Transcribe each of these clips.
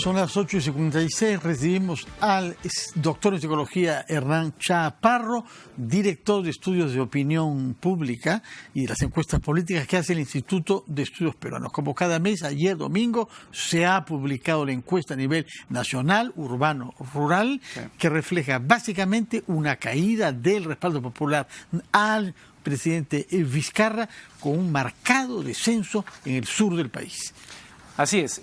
Son las 8:56. Recibimos al doctor en psicología Hernán Chaparro, director de estudios de opinión pública y de las encuestas políticas que hace el Instituto de Estudios Peruanos. Como cada mes, ayer domingo se ha publicado la encuesta a nivel nacional, urbano, rural, que refleja básicamente una caída del respaldo popular al presidente Vizcarra, con un marcado descenso en el sur del país. Así es.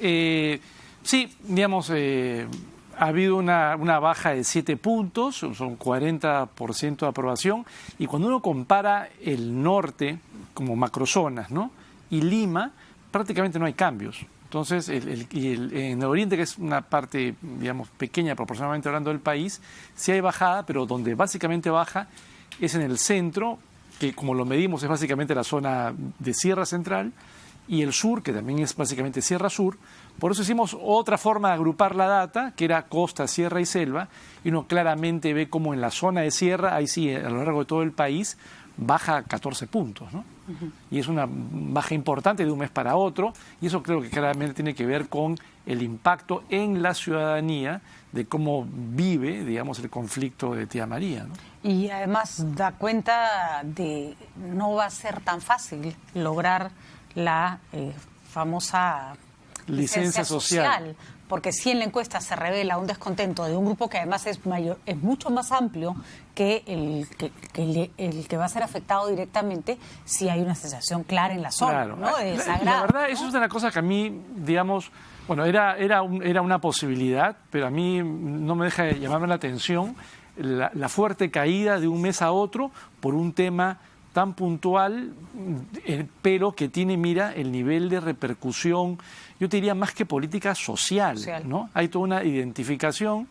Sí, digamos, ha habido una baja de 7 puntos, son 40% de aprobación, y cuando uno compara el norte como macrozonas, ¿no?, y Lima, prácticamente no hay cambios. Entonces, en el oriente, que es una parte, digamos, pequeña proporcionalmente hablando del país, sí hay bajada, pero donde básicamente baja es en el centro, que como lo medimos es básicamente la zona de Sierra Central, y el sur, que también es básicamente Sierra Sur. Por eso hicimos otra forma de agrupar la data, que era costa, sierra y selva, y uno claramente ve como en la zona de sierra, ahí sí, a lo largo de todo el país, baja 14 puntos, ¿no? Y es una baja importante de un mes para otro, y eso creo que claramente tiene que ver con el impacto en la ciudadanía de cómo vive, digamos, el conflicto de Tía María, ¿no? Y además da cuenta de no va a ser tan fácil lograr la famosa licencia social, porque si en la encuesta se revela un descontento de un grupo que además es mucho más amplio que el que va a ser afectado directamente, si hay una sensación clara en la zona, claro, ¿no?, de desagrado. La verdad, ¿no? eso es una cosa que a mí, digamos, bueno, era una posibilidad, pero a mí no me deja de llamarme la atención la fuerte caída de un mes a otro por un tema tan puntual, pero que tiene, mira, el nivel de repercusión, yo te diría más que política social, ¿no? Hay toda una identificación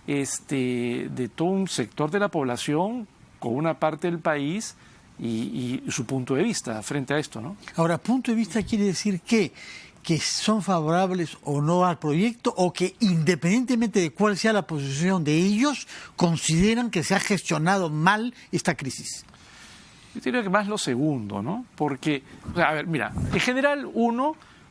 de todo un sector de la población con una parte del país y su punto de vista frente a esto, ¿no? Ahora, punto de vista quiere decir que son favorables o no al proyecto, o que independientemente de cuál sea la posición de ellos, consideran que se ha gestionado mal esta crisis. Yo diría que más lo segundo, ¿no? Porque, a ver, mira, en general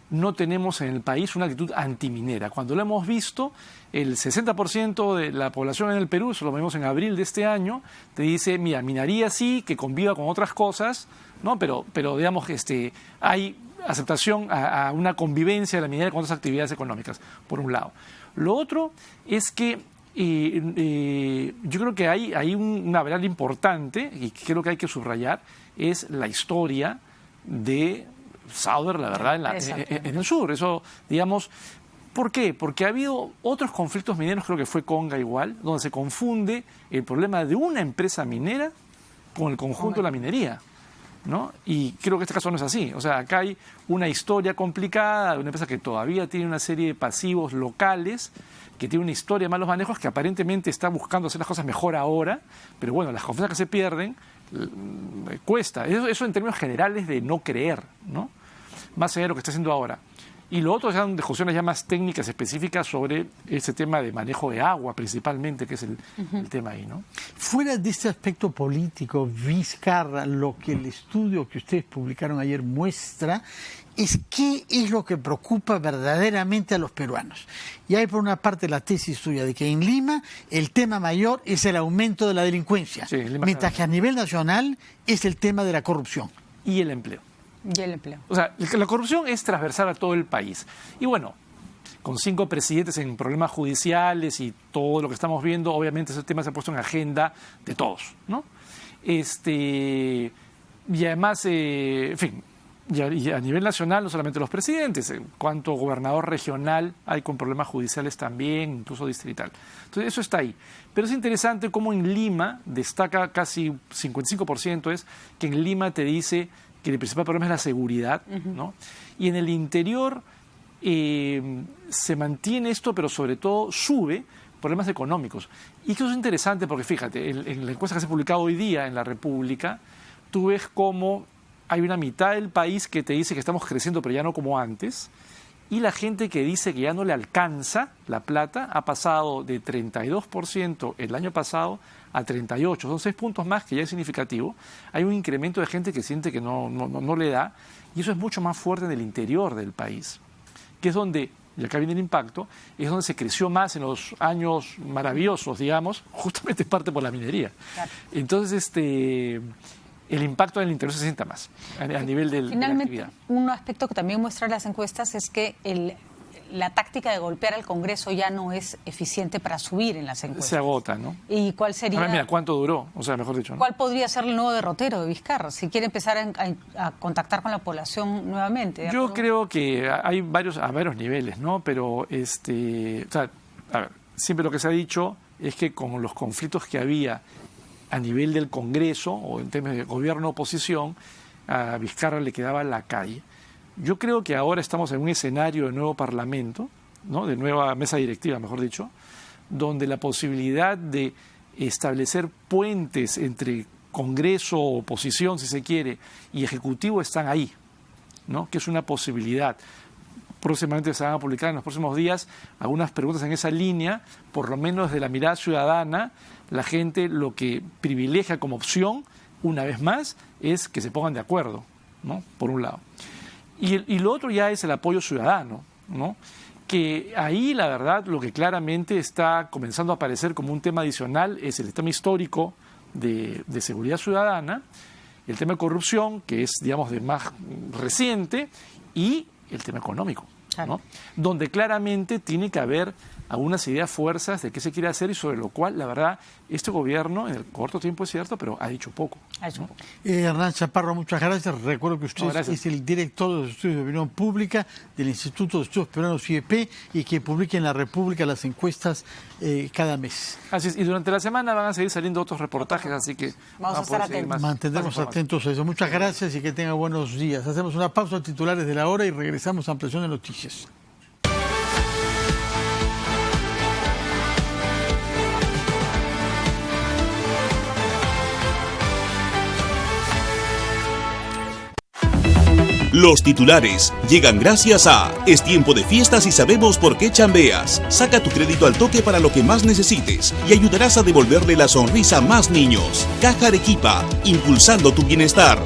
no tenemos en el país una actitud antiminera. Cuando lo hemos visto, el 60% de la población en el Perú, eso lo vimos en abril de este año, te dice, mira, minería sí, que conviva con otras cosas, ¿no? Pero digamos, hay aceptación a una convivencia de la minería con otras actividades económicas, por un lado. Lo otro es que yo creo que hay una variable importante, y creo que hay que subrayar, es la historia de Sauder, la verdad, en el sur. Eso, digamos, ¿por qué? Porque ha habido otros conflictos mineros, creo que fue Conga igual, donde se confunde el problema de una empresa minera con el conjunto de la minería, ¿no? Y creo que este caso no es así. O sea, acá hay una historia complicada de una empresa que todavía tiene una serie de pasivos locales, que tiene una historia de malos manejos, que aparentemente está buscando hacer las cosas mejor ahora, pero bueno, las confianzas que se pierden cuesta. Eso en términos generales de no creer, ¿no? Más allá de lo que está haciendo ahora. Y lo otro son discusiones ya más técnicas específicas sobre ese tema de manejo de agua, principalmente, que es el tema ahí, ¿no? Fuera de este aspecto político, Vizcarra, lo que el estudio que ustedes publicaron ayer muestra es qué es lo que preocupa verdaderamente a los peruanos. Y hay por una parte la tesis suya de que en Lima el tema mayor es el aumento de la delincuencia, sí, mientras que a nivel nacional es el tema de la corrupción. Y el empleo. Y el empleo. O sea, la corrupción es transversal a todo el país. Y bueno, con 5 presidentes en problemas judiciales y todo lo que estamos viendo, obviamente ese tema se ha puesto en agenda de todos, ¿no? Y además, en fin, y a nivel nacional, no solamente los presidentes, cuánto gobernador regional hay con problemas judiciales también, incluso distrital. Entonces, eso está ahí. Pero es interesante cómo en Lima destaca casi 55%, es que en Lima te dice que el principal problema es la seguridad, ¿no? Y en el interior se mantiene esto, pero sobre todo sube problemas económicos. Y eso es interesante porque, fíjate, en la encuesta que se ha publicado hoy día en La República, tú ves cómo hay una mitad del país que te dice que estamos creciendo, pero ya no como antes, y la gente que dice que ya no le alcanza la plata ha pasado de 32% el año pasado a 38%. Son 6 puntos más, que ya es significativo. Hay un incremento de gente que siente que no le da, y eso es mucho más fuerte en el interior del país, que es donde y acá viene el impacto, es donde se creció más en los años maravillosos, digamos, justamente en parte por la minería. Claro. Entonces, el impacto en el interior se sienta más a nivel de la actividad. Un aspecto que también muestran las encuestas es que la táctica de golpear al Congreso ya no es eficiente para subir en las encuestas. Se agota, ¿no? ¿Y cuál sería? Ver, mira, ¿cuánto duró? O sea, mejor dicho, ¿no? ¿Cuál podría ser el nuevo derrotero de Vizcarra si quiere empezar a contactar con la población nuevamente? Yo creo que hay a varios niveles, ¿no? Pero, o sea, a ver, siempre lo que se ha dicho es que con los conflictos que había a nivel del Congreso o en términos de gobierno-oposición, a Vizcarra le quedaba la calle. Yo creo que ahora estamos en un escenario de nuevo parlamento, ¿no? De nueva mesa directiva, mejor dicho, donde la posibilidad de establecer puentes entre Congreso, oposición, si se quiere, y Ejecutivo están ahí, ¿no? Que es una posibilidad. Próximamente se van a publicar en los próximos días algunas preguntas en esa línea, por lo menos de la mirada ciudadana, la gente lo que privilegia como opción, una vez más, es que se pongan de acuerdo, ¿no? Por un lado. Y lo otro ya es el apoyo ciudadano, ¿no? Que ahí, la verdad, lo que claramente está comenzando a aparecer como un tema adicional es el tema histórico de seguridad ciudadana, el tema de corrupción, que es, digamos, de más reciente, y el tema económico, ¿no? Donde claramente tiene que haber algunas ideas, fuerzas de qué se quiere hacer y sobre lo cual, la verdad, este gobierno en el corto tiempo es cierto, pero ha dicho poco. ¿No? Hernán Chaparro, muchas gracias. Recuerdo que usted es el director de los estudios de opinión pública del Instituto de Estudios Peruanos IEP y que publica en La República las encuestas cada mes. Así es, y durante la semana van a seguir saliendo otros reportajes, así que vamos a estar atentos. Mantendremos atentos a eso. Muchas gracias y que tenga buenos días. Hacemos una pausa, titulares de la hora, y regresamos a Ampliación de Noticias. Los titulares llegan gracias a Es tiempo de fiestas y sabemos por qué chambeas. Saca tu crédito al toque para lo que más necesites y ayudarás a devolverle la sonrisa a más niños. Caja Arequipa, impulsando tu bienestar.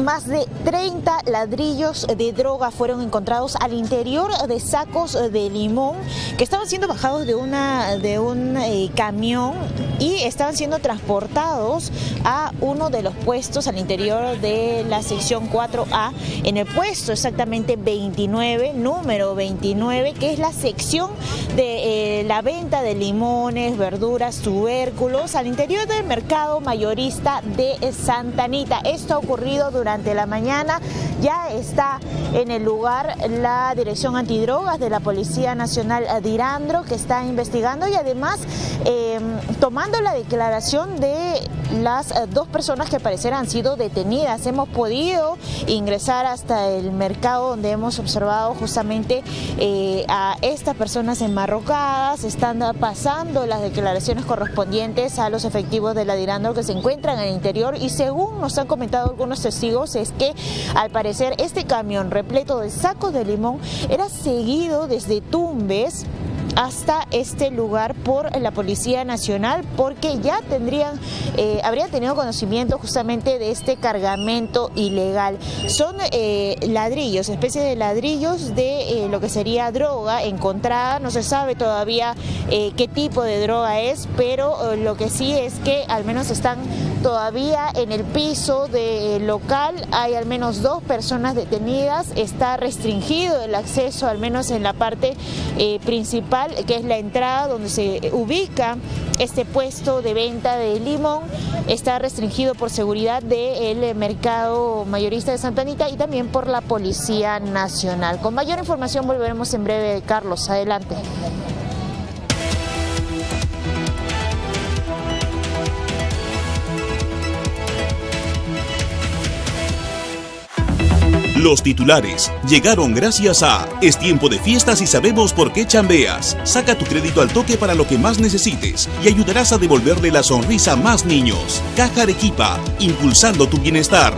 Más de 30 ladrillos de droga fueron encontrados al interior de sacos de limón que estaban siendo bajados de un camión y estaban siendo transportados a uno de los puestos al interior de la sección 4A, en el puesto exactamente 29, número 29, que es la sección de la venta de limones, verduras, tubérculos al interior del mercado mayorista de Santa Anita. Esto ha ocurrido durante la mañana. Ya está en el lugar la Dirección Antidrogas de la Policía Nacional de Irandro, que está investigando y además tomando la declaración de las dos personas que al parecer han sido detenidas. Hemos podido ingresar hasta el mercado donde hemos observado justamente a estas personas enmarrocadas. Están pasando las declaraciones correspondientes a los efectivos de la Dirandro que se encuentran en el interior, y según nos han comentado algunos testigos es que al parecer este camión repleto de sacos de limón era seguido desde Tumbes hasta este lugar por la Policía Nacional, porque ya habrían tenido conocimiento justamente de este cargamento ilegal. Son ladrillos, especies de ladrillos de lo que sería droga encontrada. No se sabe todavía qué tipo de droga es, pero lo que sí es que al menos están todavía en el piso del local. Hay al menos 2 personas detenidas. Está restringido el acceso, al menos en la parte principal, que es la entrada donde se ubica este puesto de venta de limón. Está restringido por seguridad del mercado mayorista de Santa Anita y también por la Policía Nacional. Con mayor información volveremos en breve. Carlos, adelante. Los titulares llegaron gracias a Es tiempo de fiestas y sabemos por qué chambeas. Saca tu crédito al toque para lo que más necesites y ayudarás a devolverle la sonrisa a más niños. Caja Arequipa, impulsando tu bienestar.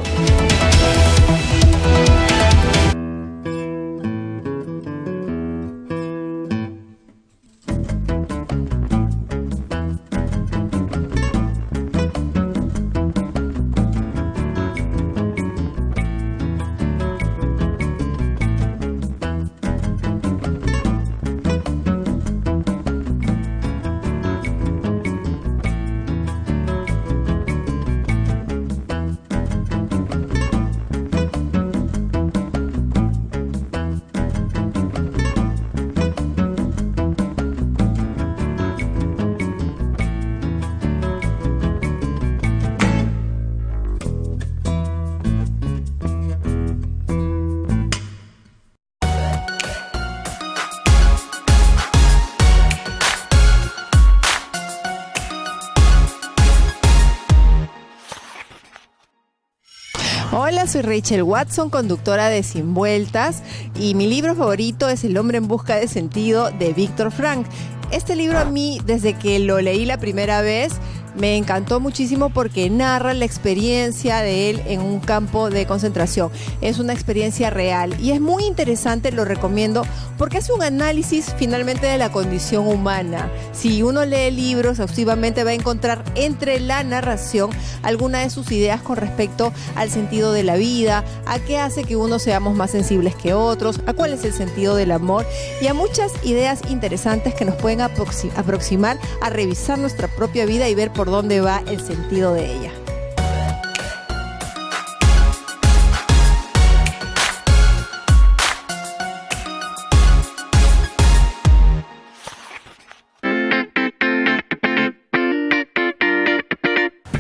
Hola, soy Rachel Watson, conductora de Sin Vueltas, y mi libro favorito es El hombre en busca de sentido, de Viktor Frankl. Este libro a mí, desde que lo leí la primera vez, me encantó muchísimo porque narra la experiencia de él en un campo de concentración. Es una experiencia real y es muy interesante, lo recomiendo, porque hace un análisis finalmente de la condición humana. Si uno lee el libro exhaustivamente, va a encontrar entre la narración algunas de sus ideas con respecto al sentido de la vida, a qué hace que unos seamos más sensibles que otros, a cuál es el sentido del amor y a muchas ideas interesantes que nos pueden aproximar a revisar nuestra propia vida y ver por dónde va el sentido de ella.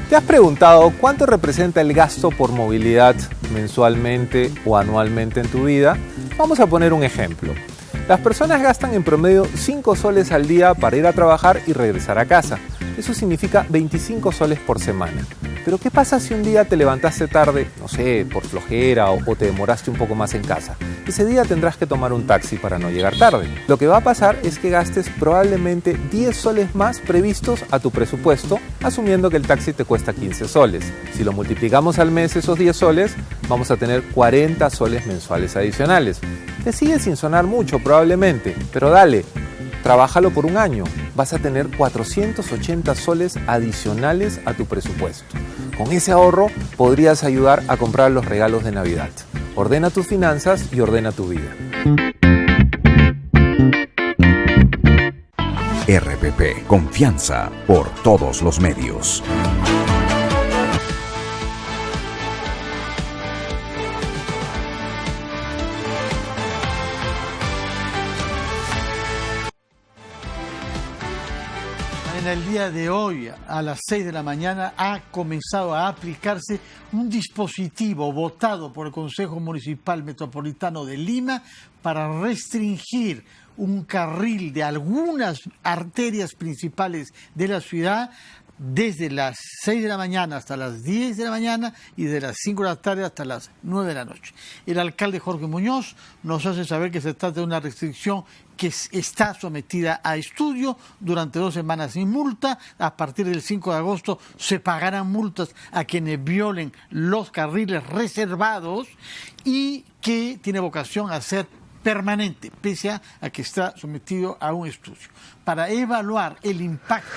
¿Te has preguntado cuánto representa el gasto por movilidad mensualmente o anualmente en tu vida? Vamos a poner un ejemplo. Las personas gastan en promedio 5 soles al día para ir a trabajar y regresar a casa. Eso significa 25 soles por semana. Pero ¿qué pasa si un día te levantaste tarde, no sé, por flojera o te demoraste un poco más en casa? Ese día tendrás que tomar un taxi para no llegar tarde. Lo que va a pasar es que gastes probablemente 10 soles más previstos a tu presupuesto, asumiendo que el taxi te cuesta 15 soles. Si lo multiplicamos al mes esos 10 soles, vamos a tener 40 soles mensuales adicionales. Te sigue sin sonar mucho probablemente, pero dale, trabájalo por un año. Vas a tener 480 soles adicionales a tu presupuesto. Con ese ahorro podrías ayudar a comprar los regalos de Navidad. Ordena tus finanzas y ordena tu vida. RPP, confianza por todos los medios. En el día de hoy, a las 6 de la mañana, ha comenzado a aplicarse un dispositivo votado por el Consejo Municipal Metropolitano de Lima para restringir un carril de algunas arterias principales de la ciudad desde las 6 de la mañana hasta las 10 de la mañana y de las 5 de la tarde hasta las 9 de la noche. El alcalde Jorge Muñoz nos hace saber que se trata de una restricción que está sometida a estudio durante 2 semanas sin multa. A partir del 5 de agosto se pagarán multas a quienes violen los carriles reservados y que tiene vocación a ser permanente, pese a que está sometido a un estudio. Para evaluar el impacto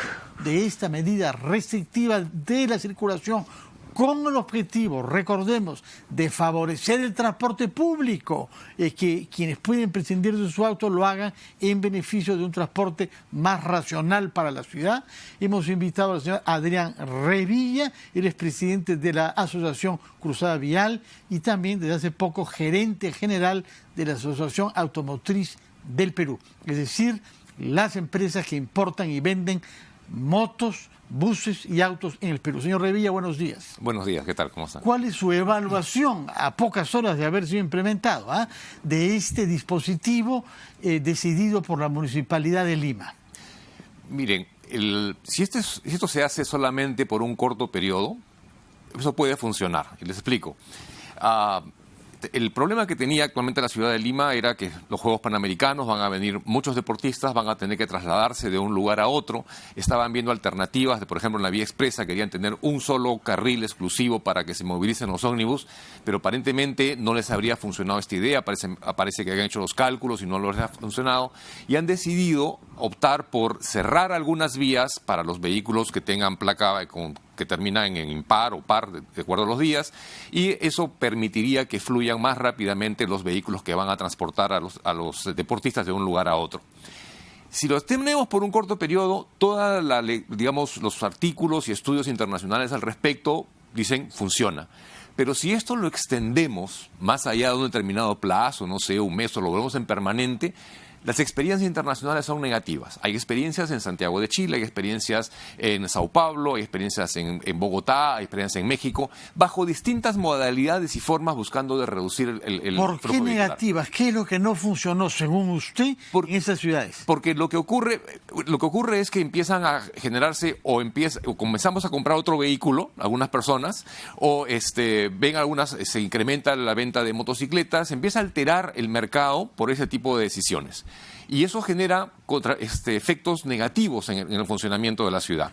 de esta medida restrictiva de la circulación con el objetivo, recordemos, de favorecer el transporte público, que quienes pueden prescindir de su auto lo hagan en beneficio de un transporte más racional para la ciudad. Hemos invitado al señor Adrián Revilla, él es presidente de la Asociación Cruzada Vial y también desde hace poco gerente general de la Asociación Automotriz del Perú, es decir, las empresas que importan y venden motos, buses y autos en el Perú. Señor Revilla, buenos días. Buenos días, ¿qué tal? ¿Cómo está? ¿Cuál es su evaluación, a pocas horas de haber sido implementado, de este dispositivo decidido por la Municipalidad de Lima? Miren, si esto se hace solamente por un corto periodo, eso puede funcionar. Y les explico. El problema que tenía actualmente la ciudad de Lima era que los Juegos Panamericanos van a venir, muchos deportistas van a tener que trasladarse de un lugar a otro. Estaban viendo alternativas, por ejemplo, en la vía expresa querían tener un solo carril exclusivo para que se movilicen los ómnibus, pero aparentemente no les habría funcionado esta idea. Aparece que habían hecho los cálculos y no les ha funcionado y han decidido optar por cerrar algunas vías para los vehículos que tengan placa que termina en impar o par, de acuerdo a los días, y eso permitiría que fluyan más rápidamente los vehículos que van a transportar a los deportistas de un lugar a otro. Si lo tenemos por un corto periodo, los artículos y estudios internacionales al respecto dicen funciona. Pero si esto lo extendemos más allá de un determinado plazo, no sé, un mes, o lo volvemos en permanente, Las experiencias internacionales son negativas. Hay experiencias en Santiago de Chile, hay experiencias en Sao Paulo, hay experiencias en Bogotá, hay experiencias en México, bajo distintas modalidades y formas buscando de reducir el ¿Por qué flujo vehicular. negativas? ¿Qué es lo que no funcionó según usted en esas ciudades? Porque lo que ocurre es que empiezan a generarse o comenzamos a comprar otro vehículo, algunas personas, o ven se incrementa la venta de motocicletas, se empieza a alterar el mercado por ese tipo de decisiones. Y eso genera efectos negativos en el funcionamiento de la ciudad.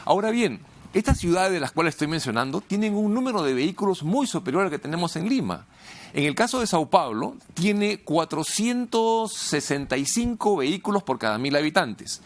Ahora bien, estas ciudades de las cuales estoy mencionando tienen un número de vehículos muy superior al que tenemos en Lima. En el caso de Sao Paulo, tiene 465 vehículos por cada 1.000 habitantes.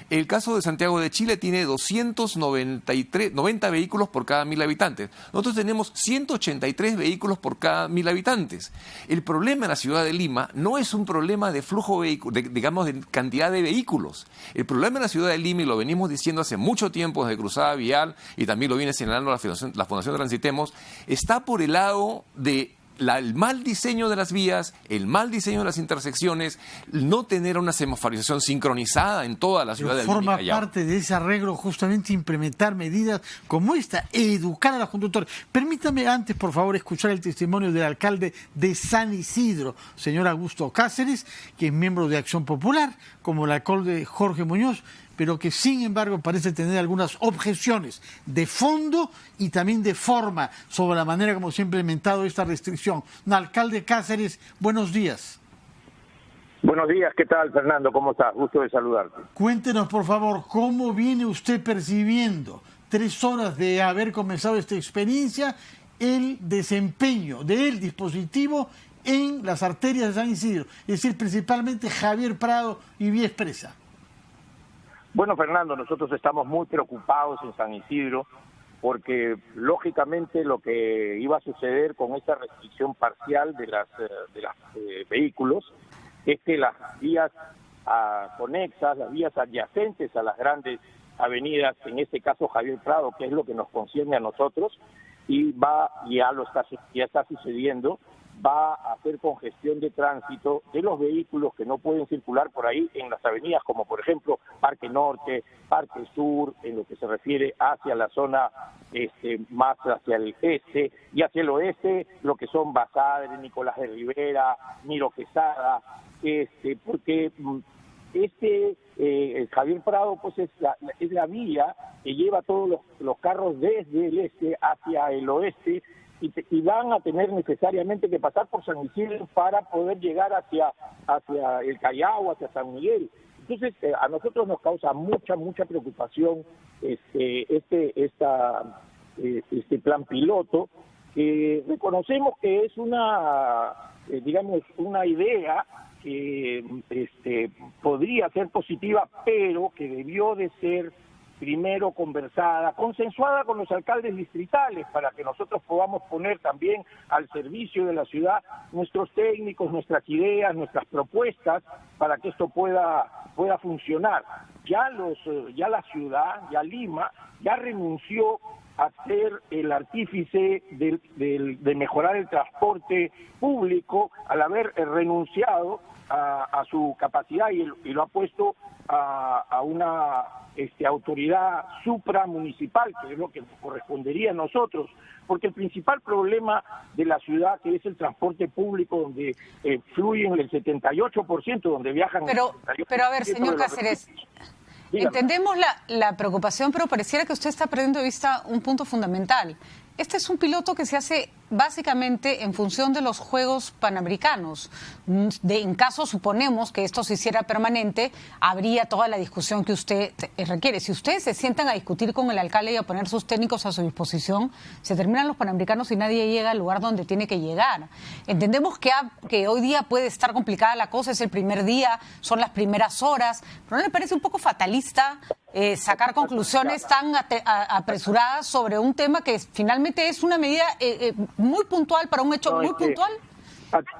El caso de Santiago de Chile tiene 290 vehículos por cada 1.000 habitantes. Nosotros tenemos 183 vehículos por cada 1.000 habitantes. El problema en la ciudad de Lima no es un problema de flujo de cantidad de vehículos. El problema en la ciudad de Lima, y lo venimos diciendo hace mucho tiempo desde Cruzada Vial, y también lo viene señalando la Fundación Transitemos, está por el lado de el mal diseño de las vías, el mal diseño de las intersecciones, no tener una semaforización sincronizada en toda la ciudad de Lima. Forma parte de ese arreglo justamente implementar medidas como esta, educar a los conductores. Permítame antes, por favor, escuchar el testimonio del alcalde de San Isidro, señor Augusto Cáceres, que es miembro de Acción Popular, como el alcalde Jorge Muñoz, pero que sin embargo parece tener algunas objeciones de fondo y también de forma sobre la manera como se ha implementado esta restricción. Alcalde Cáceres, buenos días. Buenos días, ¿qué tal, Fernando? ¿Cómo estás? Gusto de saludarte. Cuéntenos, por favor, ¿cómo viene usted percibiendo, 3 horas de haber comenzado esta experiencia, el desempeño del dispositivo en las arterias de San Isidro? Es decir, principalmente Javier Prado y Vía Expresa. Bueno, Fernando, nosotros estamos muy preocupados en San Isidro porque, lógicamente, lo que iba a suceder con esta restricción parcial de los vehículos es que las vías conexas, las vías adyacentes a las grandes avenidas, en este caso Javier Prado, que es lo que nos concierne a nosotros, ya está sucediendo, va a hacer congestión de tránsito de los vehículos que no pueden circular por ahí en las avenidas, como por ejemplo Parque Norte, Parque Sur, en lo que se refiere hacia la zona más hacia el este, y hacia el oeste, lo que son Basadre, Nicolás de Rivera, Miro Quesada, porque Javier Prado pues es la vía que lleva todos los carros desde el este hacia el oeste, y van a tener necesariamente que pasar por San Isidro para poder llegar hacia el Callao, hacia San Miguel. Entonces, a nosotros nos causa mucha preocupación este plan piloto. Reconocemos que es una idea que podría ser positiva, pero que debió de ser primero conversada, consensuada con los alcaldes distritales, para que nosotros podamos poner también al servicio de la ciudad nuestros técnicos, nuestras ideas, nuestras propuestas, para que esto pueda funcionar. Ya la ciudad, ya Lima, ya renunció a ser el artífice de mejorar el transporte público al haber renunciado a su capacidad y lo ha puesto a una autoridad supramunicipal, que es lo que nos correspondería a nosotros, porque el principal problema de la ciudad, que es el transporte público, donde fluyen el 78%, donde viajan... Pero a ver, señor Cáceres, entendemos la preocupación, pero pareciera que usted está perdiendo de vista un punto fundamental. Este es un piloto que se hace básicamente en función de los Juegos Panamericanos. En caso, suponemos que esto se hiciera permanente, habría toda la discusión que usted requiere. Si ustedes se sientan a discutir con el alcalde y a poner sus técnicos a su disposición, se terminan los Panamericanos y nadie llega al lugar donde tiene que llegar. Entendemos que hoy día puede estar complicada la cosa, es el primer día, son las primeras horas, pero ¿no le parece un poco fatalista sacar conclusiones tan apresuradas sobre un tema que finalmente es una medida muy puntual para un hecho muy puntual?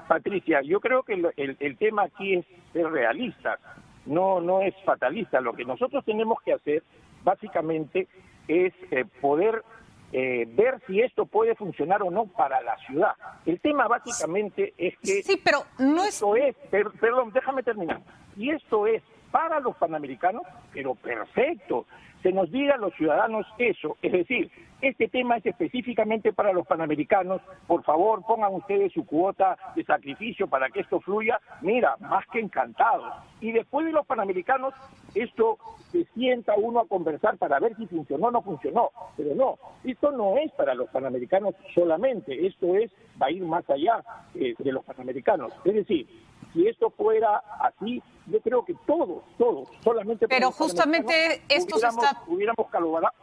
Patricia, yo creo que el tema aquí es ser realistas, no es fatalista. Lo que nosotros tenemos que hacer básicamente es poder ver si esto puede funcionar o no para la ciudad. El tema básicamente es que... Sí, pero no es... Perdón, déjame terminar. si esto es para los panamericanos, pero perfecto, se nos diga a los ciudadanos eso, es decir, este tema es específicamente para los panamericanos, por favor pongan ustedes su cuota de sacrificio para que esto fluya, mira, más que encantados. Y después de los panamericanos, esto se sienta uno a conversar para ver si funcionó o no funcionó, pero no, esto no es para los panamericanos solamente, esto va a ir más allá de los panamericanos, es decir, si esto fuera así, yo creo que todos, solamente... Pero justamente esto hubiéramos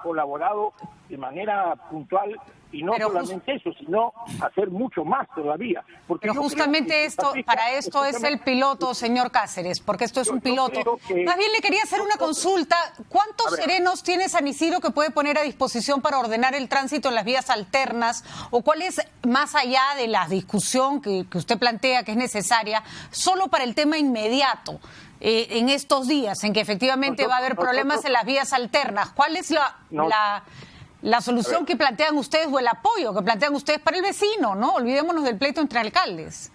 colaborado de manera puntual y no solamente eso, sino hacer mucho más todavía. Pero justamente para esto es el piloto, señor Cáceres, porque esto es un piloto. Más bien le quería hacer una consulta. ¿Cuántos serenos tiene San Isidro que puede poner a disposición para ordenar el tránsito en las vías alternas? ¿O cuál es, más allá de la discusión que usted plantea que es necesaria, solo para el tema inmediato? En estos días en que efectivamente va a haber problemas en las vías alternas, ¿cuál es la solución que plantean ustedes o el apoyo que plantean ustedes para el vecino? No olvidémonos del pleito entre alcaldes.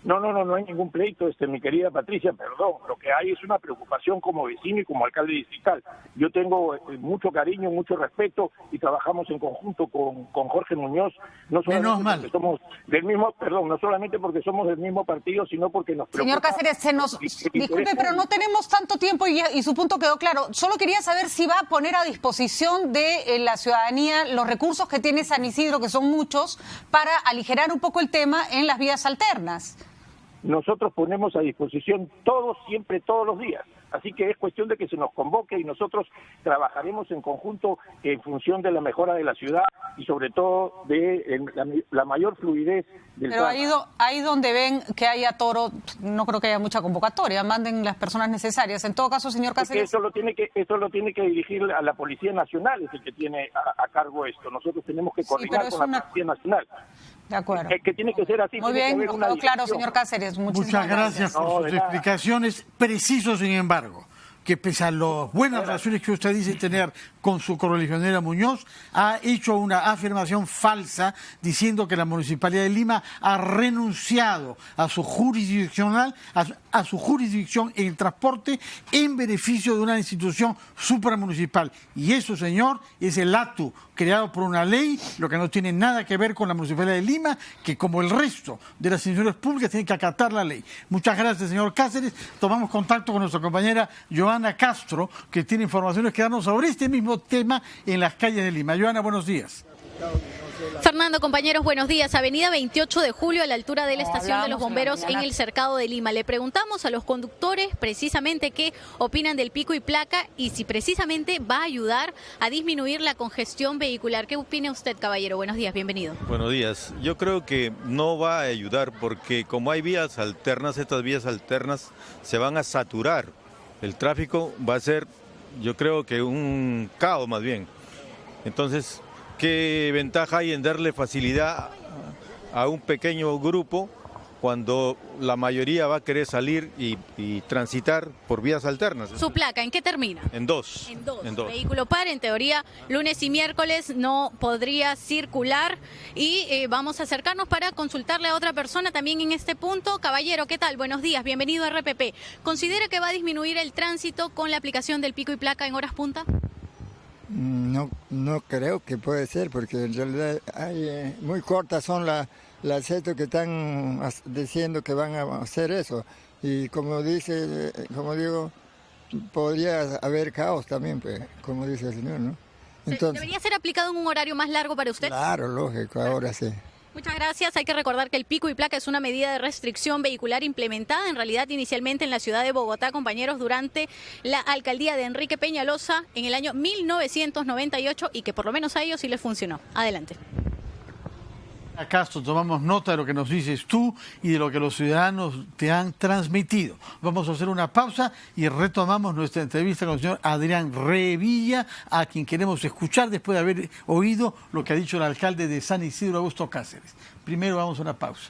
No hay ningún pleito, mi querida Patricia, perdón. Lo que hay es una preocupación como vecino y como alcalde distrital. Yo tengo mucho cariño, mucho respeto y trabajamos en conjunto con Jorge Muñoz, no solamente porque somos del mismo, no solamente porque somos del mismo partido, sino porque nos preocupa. Señor Cáceres, disculpe, pero no tenemos tanto tiempo y su punto quedó claro. Solo quería saber si va a poner a disposición de la ciudadanía los recursos que tiene San Isidro, que son muchos, para aligerar un poco el tema en las vías alternas. Nosotros ponemos a disposición todos, siempre, todos los días. Así que es cuestión de que se nos convoque y nosotros trabajaremos en conjunto en función de la mejora de la ciudad y sobre todo de la mayor fluidez del Pero ahí donde ven que haya toro, no creo que haya mucha convocatoria, manden las personas necesarias. En todo caso, señor Cáceres... Eso lo tiene que dirigir a la Policía Nacional, es el que tiene a cargo esto. Nosotros tenemos que coordinar con la Policía Nacional. De acuerdo. Que tiene que ser así. Muy bien, quedó claro, señor Cáceres. Muchas gracias por sus explicaciones. Preciso, sin embargo, que pese a las buenas relaciones que usted dice tener con su correligionera Muñoz, ha hecho una afirmación falsa diciendo que la Municipalidad de Lima ha renunciado a su jurisdicción en el transporte en beneficio de una institución supramunicipal. Y eso, señor, es el ATU creado por una ley, lo que no tiene nada que ver con la Municipalidad de Lima, que como el resto de las instituciones públicas tienen que acatar la ley. Muchas gracias, señor Cáceres. Tomamos contacto con nuestra compañera Joana Castro, que tiene informaciones que darnos sobre este mismo tema en las calles de Lima. Joana, buenos días. Fernando, compañeros, buenos días. Avenida 28 de Julio, a la altura de la estación de los bomberos en el Cercado de Lima. Le preguntamos a los conductores precisamente qué opinan del pico y placa y si precisamente va a ayudar a disminuir la congestión vehicular. ¿Qué opina usted, caballero? Buenos días, bienvenido. Buenos días. Yo creo que no va a ayudar porque como hay vías alternas, estas vías alternas se van a saturar. El tráfico va a ser, yo creo que un caos más bien. Entonces, ¿qué ventaja hay en darle facilidad a un pequeño grupo cuando la mayoría va a querer salir y transitar por vías alternas? ¿Su placa en qué termina? En dos. En dos. Vehículo par, en teoría, lunes y miércoles no podría circular y vamos a acercarnos para consultarle a otra persona también en este punto. Caballero, ¿qué tal? Buenos días, bienvenido a RPP. ¿Considera que va a disminuir el tránsito con la aplicación del pico y placa en horas punta? No creo que puede ser, porque en realidad muy cortas son las setos que están diciendo que van a hacer eso. Y como digo, podría haber caos también, pues, como dice el señor, ¿no? Entonces, ¿debería ser aplicado en un horario más largo para usted? Claro, lógico, ahora sí. Muchas gracias. Hay que recordar que el pico y placa es una medida de restricción vehicular implementada en realidad inicialmente en la ciudad de Bogotá, compañeros, durante la alcaldía de Enrique Peñalosa en el año 1998 y que por lo menos a ellos sí les funcionó. Adelante. Castro, tomamos nota de lo que nos dices tú y de lo que los ciudadanos te han transmitido. Vamos a hacer una pausa y retomamos nuestra entrevista con el señor Adrián Revilla, a quien queremos escuchar después de haber oído lo que ha dicho el alcalde de San Isidro, Augusto Cáceres. Primero vamos a una pausa.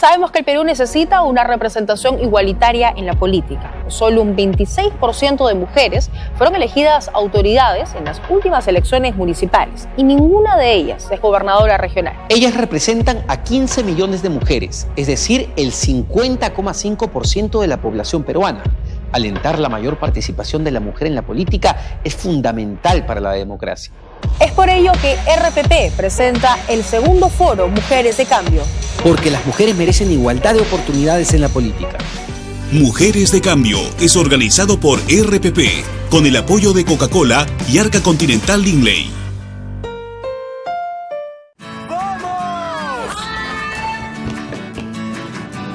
Sabemos que el Perú necesita una representación igualitaria en la política. Solo un 26% de mujeres fueron elegidas autoridades en las últimas elecciones municipales y ninguna de ellas es gobernadora regional. Ellas representan a 15 millones de mujeres, es decir, el 50,5% de la población peruana. Alentar la mayor participación de la mujer en la política es fundamental para la democracia. Es por ello que RPP presenta el segundo foro Mujeres de Cambio. Porque las mujeres merecen igualdad de oportunidades en la política. Mujeres de Cambio es organizado por RPP, con el apoyo de Coca-Cola y Arca Continental Linley.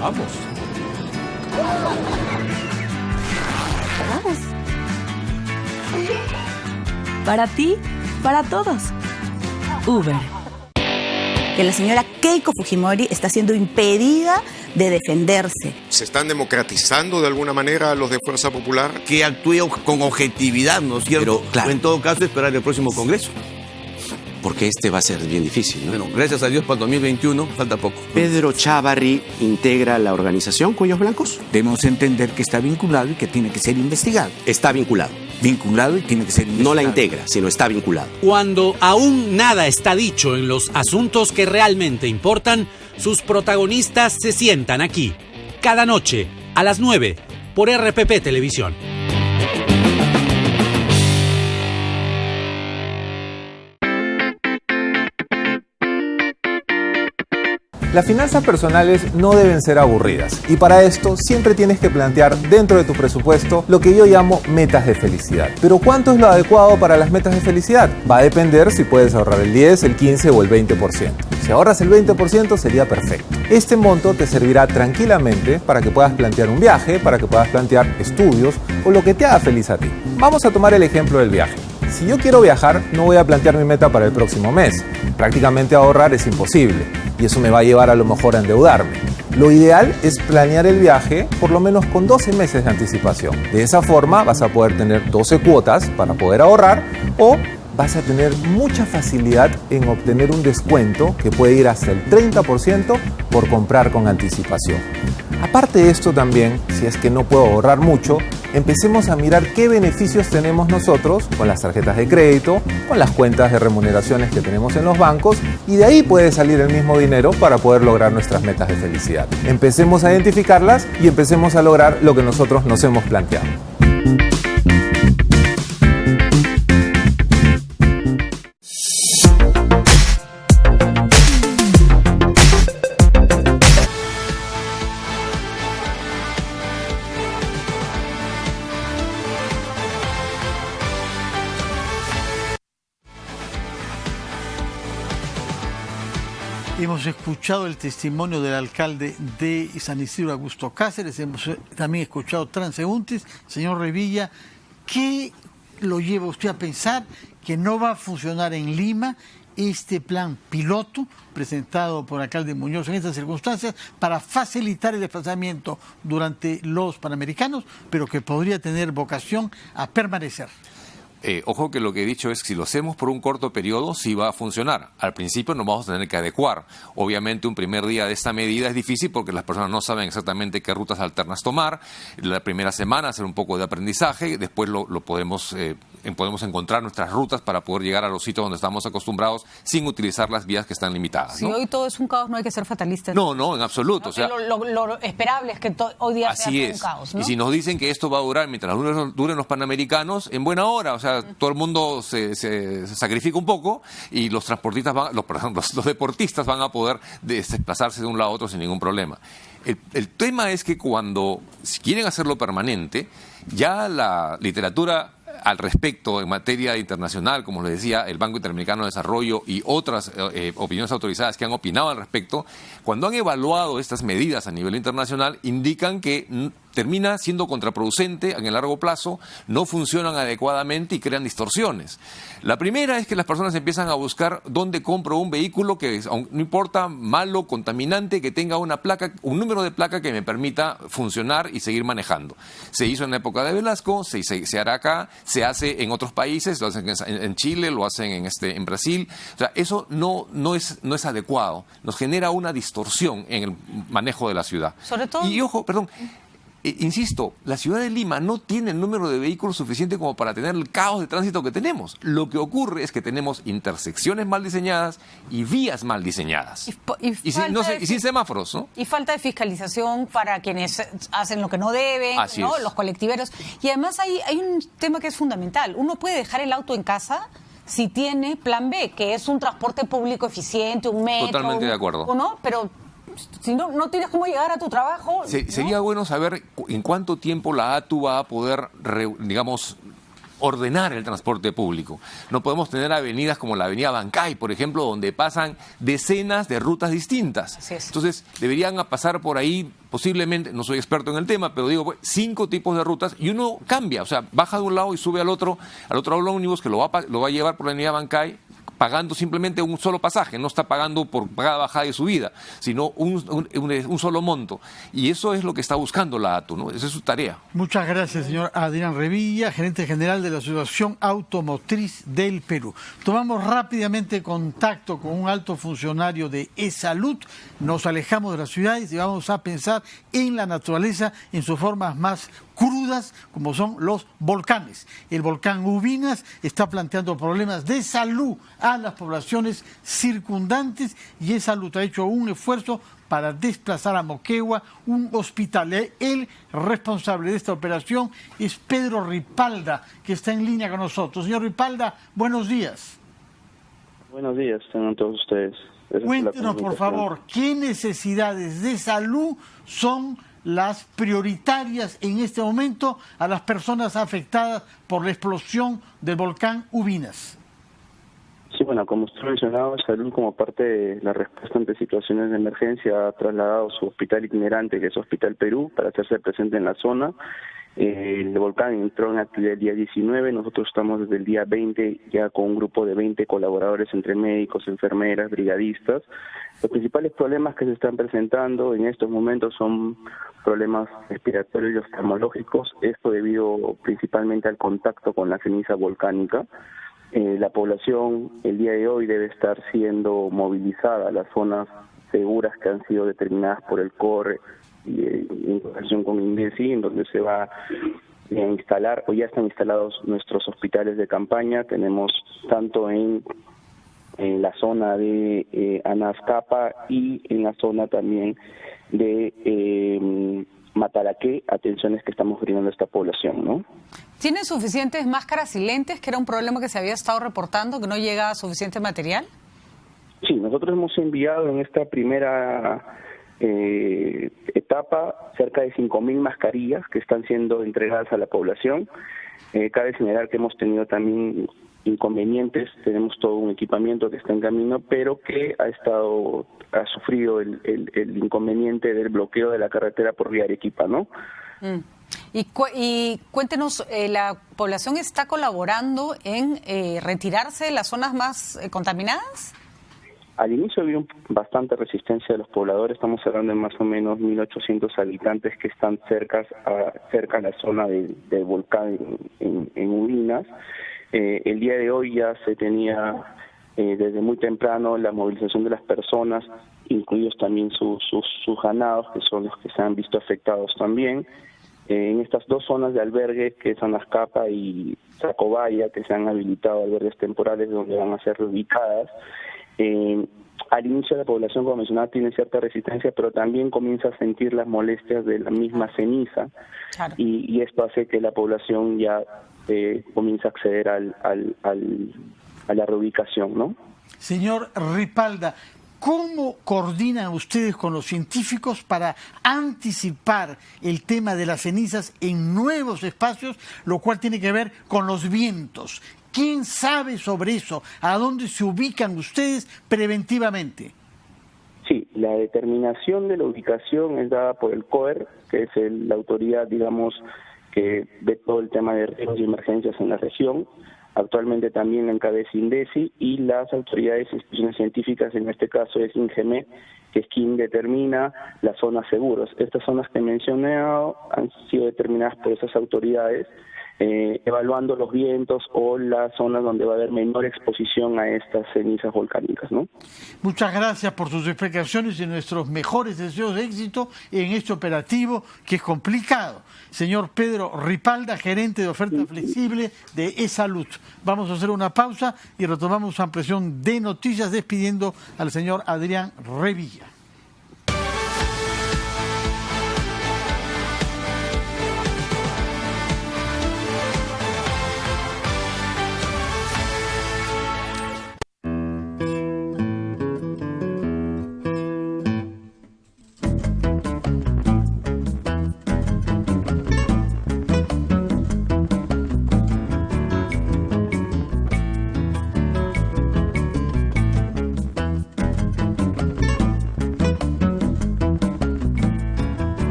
Vamos. Para ti, para todos. Uber. Que la señora Keiko Fujimori está siendo impedida de defenderse. ¿Se están democratizando de alguna manera los de Fuerza Popular? Que actúe con objetividad, ¿no es cierto? Pero, claro. O en todo caso, esperar el próximo Congreso. Porque este va a ser bien difícil, ¿no? Bueno, gracias a Dios para 2021 falta poco. ¿Pedro Chávarri integra la organización Cuellos Blancos? Debemos entender que está vinculado y que tiene que ser investigado. Está vinculado. Vinculado y tiene que ser investigado. No la integra, sino está vinculado. Cuando aún nada está dicho en los asuntos que realmente importan, sus protagonistas se sientan aquí, cada noche, a las 9, por RPP Televisión. Las finanzas personales no deben ser aburridas y para esto siempre tienes que plantear dentro de tu presupuesto lo que yo llamo metas de felicidad. Pero ¿cuánto es lo adecuado para las metas de felicidad? Va a depender si puedes ahorrar el 10, el 15 o el 20%. Si ahorras el 20% sería perfecto. Este monto te servirá tranquilamente para que puedas plantear un viaje, para que puedas plantear estudios o lo que te haga feliz a ti. Vamos a tomar el ejemplo del viaje. Si yo quiero viajar, no voy a plantear mi meta para el próximo mes. Prácticamente ahorrar es imposible y eso me va a llevar a lo mejor a endeudarme. Lo ideal es planear el viaje por lo menos con 12 meses de anticipación. De esa forma vas a poder tener 12 cuotas para poder ahorrar o vas a tener mucha facilidad en obtener un descuento que puede ir hasta el 30% por comprar con anticipación. Aparte de esto también, si es que no puedo ahorrar mucho, empecemos a mirar qué beneficios tenemos nosotros con las tarjetas de crédito, con las cuentas de remuneraciones que tenemos en los bancos y de ahí puede salir el mismo dinero para poder lograr nuestras metas de felicidad. Empecemos a identificarlas y empecemos a lograr lo que nosotros nos hemos planteado. Hemos escuchado el testimonio del alcalde de San Isidro, Augusto Cáceres. Hemos también escuchado transeúntes. Señor Revilla, ¿qué lo lleva usted a pensar que no va a funcionar en Lima este plan piloto presentado por el alcalde Muñoz en estas circunstancias para facilitar el desplazamiento durante los Panamericanos, pero que podría tener vocación a permanecer? Ojo que lo que he dicho es que si lo hacemos por un corto periodo, sí va a funcionar. Al principio nos vamos a tener que adecuar. Obviamente un primer día de esta medida es difícil porque las personas no saben exactamente qué rutas alternas tomar. La primera semana hacer un poco de aprendizaje, después podemos encontrar nuestras rutas para poder llegar a los sitios donde estamos acostumbrados sin utilizar las vías que están limitadas, ¿no? Si hoy todo es un caos, no hay que ser fatalistas. No, en absoluto. ¿No? O sea, lo esperable es que hoy día sea un caos, ¿no? Y si nos dicen que esto va a durar mientras duren los Panamericanos, en buena hora, o sea, todo el mundo se sacrifica un poco y los transportistas los deportistas van a poder desplazarse de un lado a otro sin ningún problema. El tema es que si quieren hacerlo permanente, ya la literatura al respecto en materia internacional, como les decía, el Banco Interamericano de Desarrollo y otras opiniones autorizadas que han opinado al respecto, cuando han evaluado estas medidas a nivel internacional, indican que termina siendo contraproducente en el largo plazo, no funcionan adecuadamente y crean distorsiones. La primera es que las personas empiezan a buscar dónde compro un vehículo que, no importa, malo, contaminante, que tenga una placa, un número de placa que me permita funcionar y seguir manejando. Se hizo en la época de Velasco, se hará acá, se hace en otros países, lo hacen en Chile, lo hacen en Brasil. O sea, eso no es adecuado, nos genera una distorsión en el manejo de la ciudad. Sobre todo... Y ojo, perdón, insisto, la ciudad de Lima no tiene el número de vehículos suficiente como para tener el caos de tránsito que tenemos. Lo que ocurre es que tenemos intersecciones mal diseñadas y vías mal diseñadas. Y sin semáforos, ¿no? Y falta de fiscalización para quienes hacen lo que no deben, ¿no? Los colectiveros. Y además hay un tema que es fundamental. Uno puede dejar el auto en casa si tiene plan B, que es un transporte público eficiente, un metro. Totalmente de acuerdo. ¿no? Pero si no tienes cómo llegar a tu trabajo... Sería bueno saber en cuánto tiempo la ATU va a poder, ordenar el transporte público. No podemos tener avenidas como la avenida Bancay, por ejemplo, donde pasan decenas de rutas distintas. Entonces, deberían pasar por ahí, posiblemente, no soy experto en el tema, pero digo, 5 tipos de rutas y uno cambia, o sea, baja de un lado y sube al otro ómnibus que lo va a llevar por la avenida Bancay, pagando simplemente un solo pasaje, no está pagando por pagada, bajada y subida, sino un solo monto. Y eso es lo que está buscando la ATU, ¿no? Esa es su tarea. Muchas gracias, señor Adrián Revilla, gerente general de la Asociación Automotriz del Perú. Tomamos rápidamente contacto con un alto funcionario de E-Salud, nos alejamos de las ciudades y vamos a pensar en la naturaleza en sus formas más crudas, como son los volcanes. El volcán Ubinas está planteando problemas de salud a las poblaciones circundantes y E-Salud ha hecho un esfuerzo para desplazar a Moquegua un hospital. El responsable de esta operación es Pedro Ripalda, que está en línea con nosotros. Señor Ripalda, buenos días. Buenos días, tengan todos ustedes. Cuéntenos, por favor, ¿qué necesidades de salud son las prioritarias en este momento a las personas afectadas por la explosión del volcán Ubinas? Sí, bueno, como usted mencionaba, Salud, como parte de la respuesta ante situaciones de emergencia, ha trasladado su hospital itinerante, que es Hospital Perú, para hacerse presente en la zona. El volcán entró en actividad el día 19, nosotros estamos desde el día 20 ya con un grupo de 20 colaboradores entre médicos, enfermeras, brigadistas. Los principales problemas que se están presentando en estos momentos son problemas respiratorios y oftalmológicos, esto debido principalmente al contacto con la ceniza volcánica. La población el día de hoy debe estar siendo movilizada a las zonas seguras que han sido determinadas por el CORE y en relación con INDECI, en donde se va a instalar o ya están instalados nuestros hospitales de campaña. Tenemos tanto en la zona de Anazcapa y en la zona también de Mataraqué, atenciones que estamos brindando a esta población, ¿no? ¿Tienen suficientes máscaras y lentes, que era un problema que se había estado reportando, que no llega suficiente material? Sí, nosotros hemos enviado en esta primera etapa cerca de 5.000 mascarillas que están siendo entregadas a la población. Cabe señalar que hemos tenido también inconvenientes, tenemos todo un equipamiento que está en camino, pero que ha sufrido el inconveniente del bloqueo de la carretera por vía Arequipa, ¿no? Y cuéntenos, ¿la población está colaborando en retirarse de las zonas más contaminadas? Al inicio había bastante resistencia de los pobladores, estamos hablando de más o menos 1.800 habitantes que están cerca a la zona del volcán en Ubinas. El día de hoy ya se tenía desde muy temprano la movilización de las personas, incluidos también sus ganados, que son los que se han visto afectados también. En estas dos zonas de albergue, que son Azcapa y Sacobaya, que se han habilitado albergues temporales donde van a ser reubicadas. Al inicio la población, como mencionaba, tiene cierta resistencia, pero también comienza a sentir las molestias de la misma ceniza. Claro. Y esto hace que la población ya comience a acceder a la reubicación, ¿no? Señor Ripalda, ¿cómo coordinan ustedes con los científicos para anticipar el tema de las cenizas en nuevos espacios, lo cual tiene que ver con los vientos? ¿Quién sabe sobre eso? ¿A dónde se ubican ustedes preventivamente? Sí, la La determinación de la ubicación es dada por el COER, que es la autoridad, digamos, que ve todo el tema de riesgos y emergencias en la región. Actualmente también la encabeza INDECI y las autoridades e instituciones científicas, en este caso es INGEME, que es quien determina las zonas seguras. Estas zonas que he mencionado han sido determinadas por esas autoridades, evaluando los vientos o las zonas donde va a haber menor exposición a estas cenizas volcánicas, ¿no? Muchas gracias por sus explicaciones y nuestros mejores deseos de éxito en este operativo que es complicado. Señor Pedro Ripalda, gerente de oferta flexible de eSalud. Vamos a hacer una pausa y retomamos ampliación de noticias despidiendo al señor Adrián Revilla.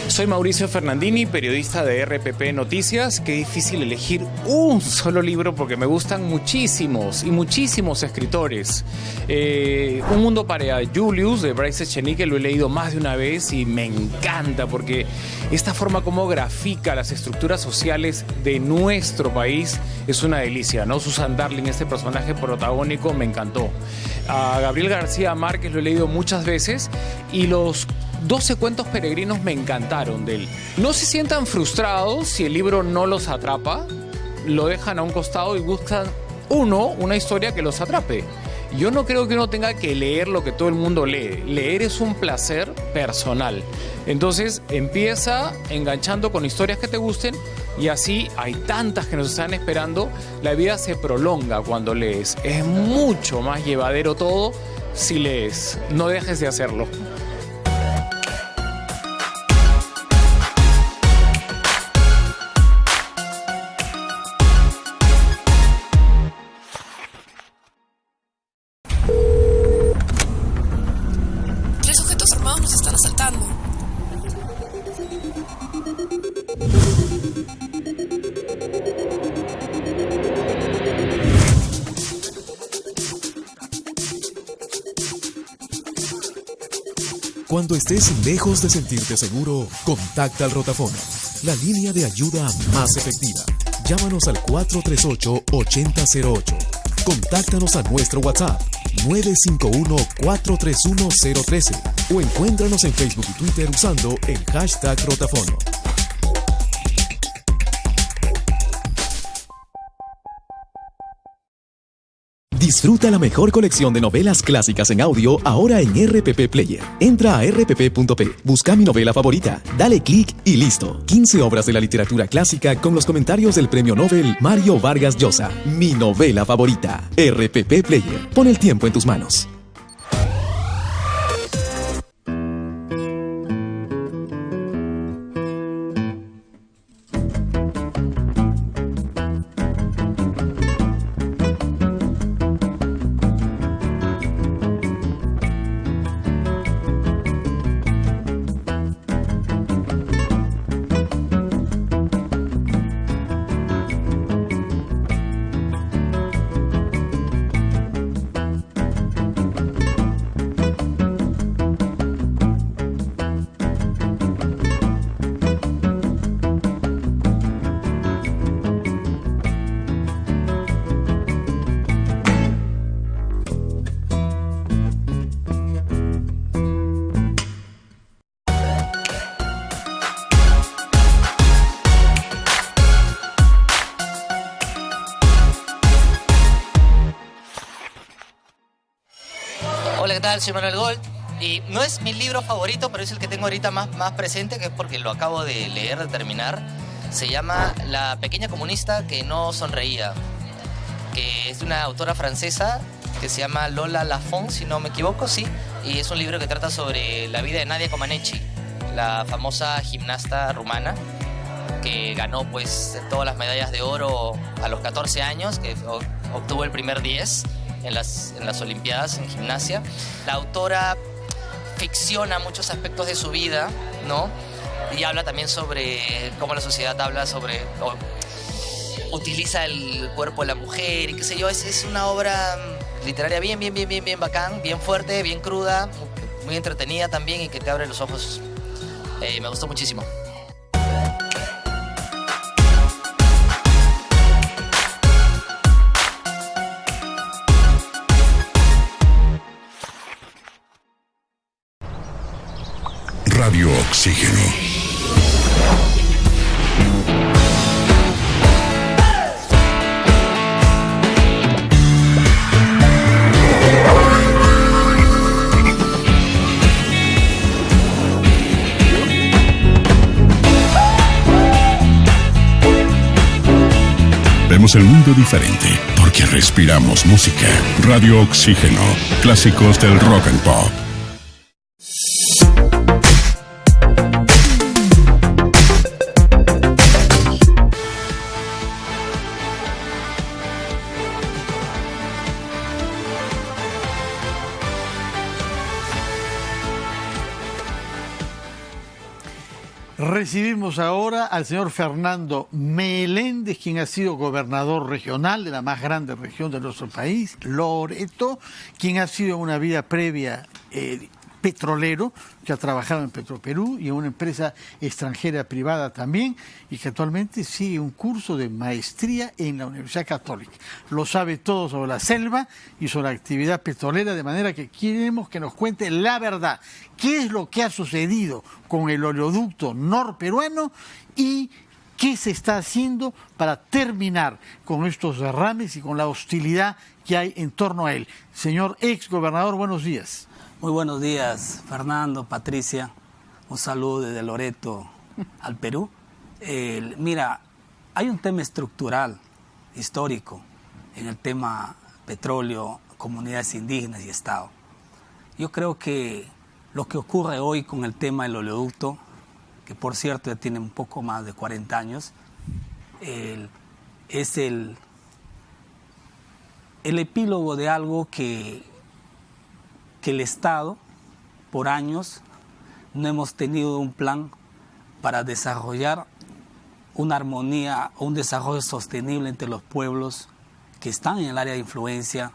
Soy Mauricio Fernandini, periodista de RPP Noticias. Qué difícil elegir un solo libro porque me gustan muchísimos y muchísimos escritores. Un mundo para Julius de Bryce Echenique lo he leído más de una vez y me encanta porque esta forma como grafica las estructuras sociales de nuestro país es una delicia, ¿no? Susan Darling, este personaje protagónico, me encantó. A Gabriel García Márquez lo he leído muchas veces y los 12 cuentos peregrinos me encantaron de él. No se sientan frustrados si el libro no los atrapa, lo dejan a un costado y buscan una historia que los atrape. Yo no creo que uno tenga que leer lo que todo el mundo lee. Leer es un placer personal. Entonces empieza enganchando con historias que te gusten y así hay tantas que nos están esperando. La vida se prolonga cuando lees. Es mucho más llevadero todo si lees. No dejes de hacerlo. Cuando estés lejos de sentirte seguro, contacta al Rotafono, la línea de ayuda más efectiva. Llámanos al 438-8008. Contáctanos a nuestro WhatsApp 951-431-013 o encuéntranos en Facebook y Twitter usando el hashtag Rotafono. Disfruta la mejor colección de novelas clásicas en audio ahora en RPP Player. Entra a rpp.p, busca mi novela favorita, dale clic y listo. 15 obras de la literatura clásica con los comentarios del premio Nobel Mario Vargas Llosa. Mi novela favorita. RPP Player. Pon el tiempo en tus manos. tal? Soy Manuel Gold. Y no es mi libro favorito, pero es el que tengo ahorita más presente, que es porque lo acabo de leer, de terminar. Se llama La pequeña comunista que no sonreía, que es de una autora francesa que se llama Lola Lafont, si no me equivoco, sí. Y es un libro que trata sobre la vida de Nadia Comaneci, la famosa gimnasta rumana, que ganó pues todas las medallas de oro a los 14 años, que obtuvo el primer 10 en las Olimpiadas en gimnasia. La autora ficciona muchos aspectos de su vida, ¿no? Y habla también sobre cómo la sociedad habla sobre... utiliza el cuerpo de la mujer y qué sé yo. Es una obra literaria bien bacán, bien fuerte, bien cruda, muy entretenida también y que te abre los ojos. Me gustó muchísimo. Radio Oxígeno. Vemos el mundo diferente porque respiramos música. Radio Oxígeno. Clásicos del rock and pop. Recibimos ahora al señor Fernando Meléndez, quien ha sido gobernador regional de la más grande región de nuestro país, Loreto, quien ha sido en una vida previa petrolero, que ha trabajado en Petroperú y en una empresa extranjera privada también, y que actualmente sigue un curso de maestría en la Universidad Católica. Lo sabe todo sobre la selva y sobre la actividad petrolera, de manera que queremos que nos cuente la verdad. ¿Qué es lo que ha sucedido con el oleoducto norperuano y qué se está haciendo para terminar con estos derrames y con la hostilidad que hay en torno a él? Señor ex gobernador, buenos días. Muy buenos días, Fernando, Patricia. Un saludo desde Loreto al Perú. Mira, hay un tema estructural, histórico, en el tema petróleo, comunidades indígenas y Estado. Yo creo que lo que ocurre hoy con el tema del oleoducto, que por cierto ya tiene un poco más de 40 años, es el epílogo de algo que el Estado, por años, no hemos tenido un plan para desarrollar una armonía o un desarrollo sostenible entre los pueblos que están en el área de influencia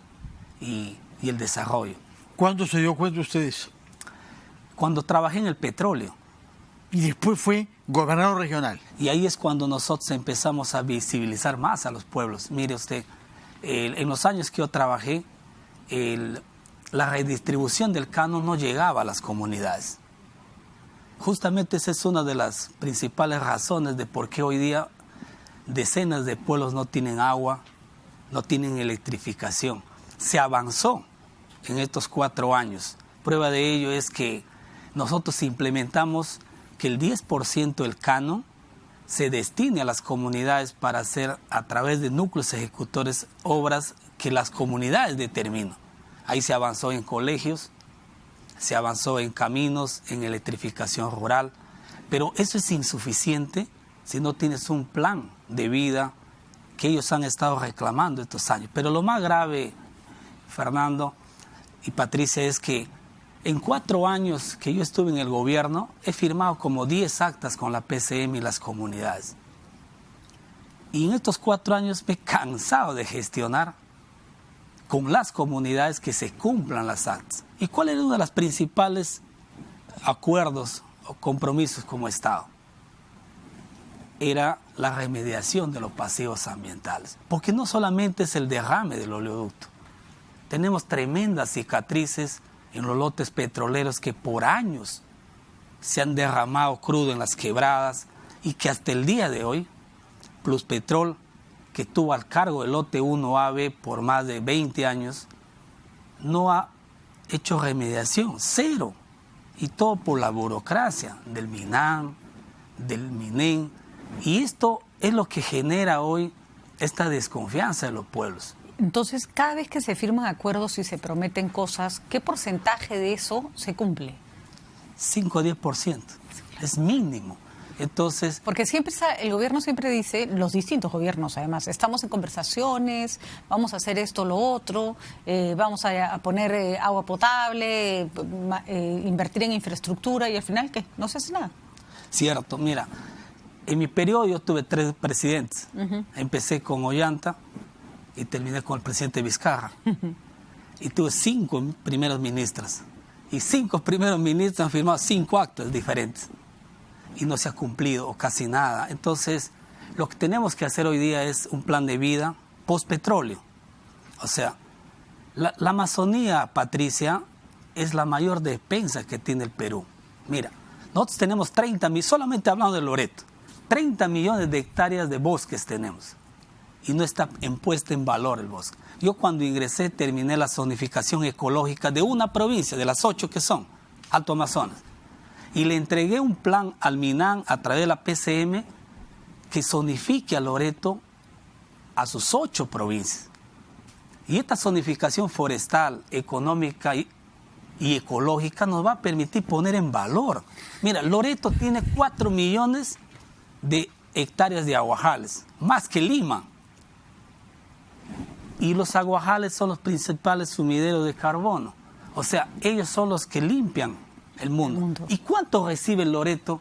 y el desarrollo. ¿Cuándo se dio cuenta usted de eso? Cuando trabajé en el petróleo. Y después fue gobernador regional. Y ahí es cuando nosotros empezamos a visibilizar más a los pueblos. Mire usted, en los años que yo trabajé, la redistribución del canon no llegaba a las comunidades. Justamente esa es una de las principales razones de por qué hoy día decenas de pueblos no tienen agua, no tienen electrificación. Se avanzó en estos 4 años. Prueba de ello es que nosotros implementamos que el 10% del canon se destine a las comunidades para hacer a través de núcleos ejecutores obras que las comunidades determinan. Ahí se avanzó en colegios, se avanzó en caminos, en electrificación rural, pero eso es insuficiente si no tienes un plan de vida que ellos han estado reclamando estos años. Pero lo más grave, Fernando y Patricia, es que en 4 años que yo estuve en el gobierno, he firmado como 10 actas con la PCM y las comunidades. Y en estos 4 años me he cansado de gestionar con las comunidades que se cumplan las actas. ¿Y cuál era uno de los principales acuerdos o compromisos como Estado? Era la remediación de los pasivos ambientales. Porque no solamente es el derrame del oleoducto. Tenemos tremendas cicatrices en los lotes petroleros que por años se han derramado crudo en las quebradas y que hasta el día de hoy, Pluspetrol, que tuvo al cargo el lote 1AB por más de 20 años, no ha hecho remediación, cero. Y todo por la burocracia del MINAM, del MINEN. Y esto es lo que genera hoy esta desconfianza de los pueblos. Entonces, cada vez que se firman acuerdos y se prometen cosas, ¿qué porcentaje de eso se cumple? 5 o 10%. Es mínimo. Entonces, porque siempre el gobierno siempre dice, los distintos gobiernos además, estamos en conversaciones, vamos a hacer esto, lo otro, vamos a poner agua potable, invertir en infraestructura, y al final, ¿qué? No se hace nada. Cierto, mira, en mi periodo yo tuve 3 presidentes. Empecé con Ollanta y terminé con el presidente Vizcarra. Y tuve 5 primeros ministros. Y 5 primeros ministros han firmado 5 actos diferentes. Y no se ha cumplido o casi nada. Entonces, lo que tenemos que hacer hoy día es un plan de vida post-petróleo. O sea, la Amazonía, Patricia, es la mayor despensa que tiene el Perú. Mira, nosotros tenemos 30 millones, solamente hablando de Loreto, 30 millones de hectáreas de bosques tenemos. Y no está puesto en valor el bosque. Yo cuando ingresé terminé la zonificación ecológica de una provincia, de las 8 que son, Alto Amazonas. Y le entregué un plan al MINAM a través de la PCM que zonifique a Loreto a sus 8 provincias. Y esta zonificación forestal, económica y ecológica nos va a permitir poner en valor. Mira, Loreto tiene 4 millones de hectáreas de aguajales, más que Lima. Y los aguajales son los principales sumideros de carbono. O sea, ellos son los que limpian el mundo. ¿Y cuánto recibe Loreto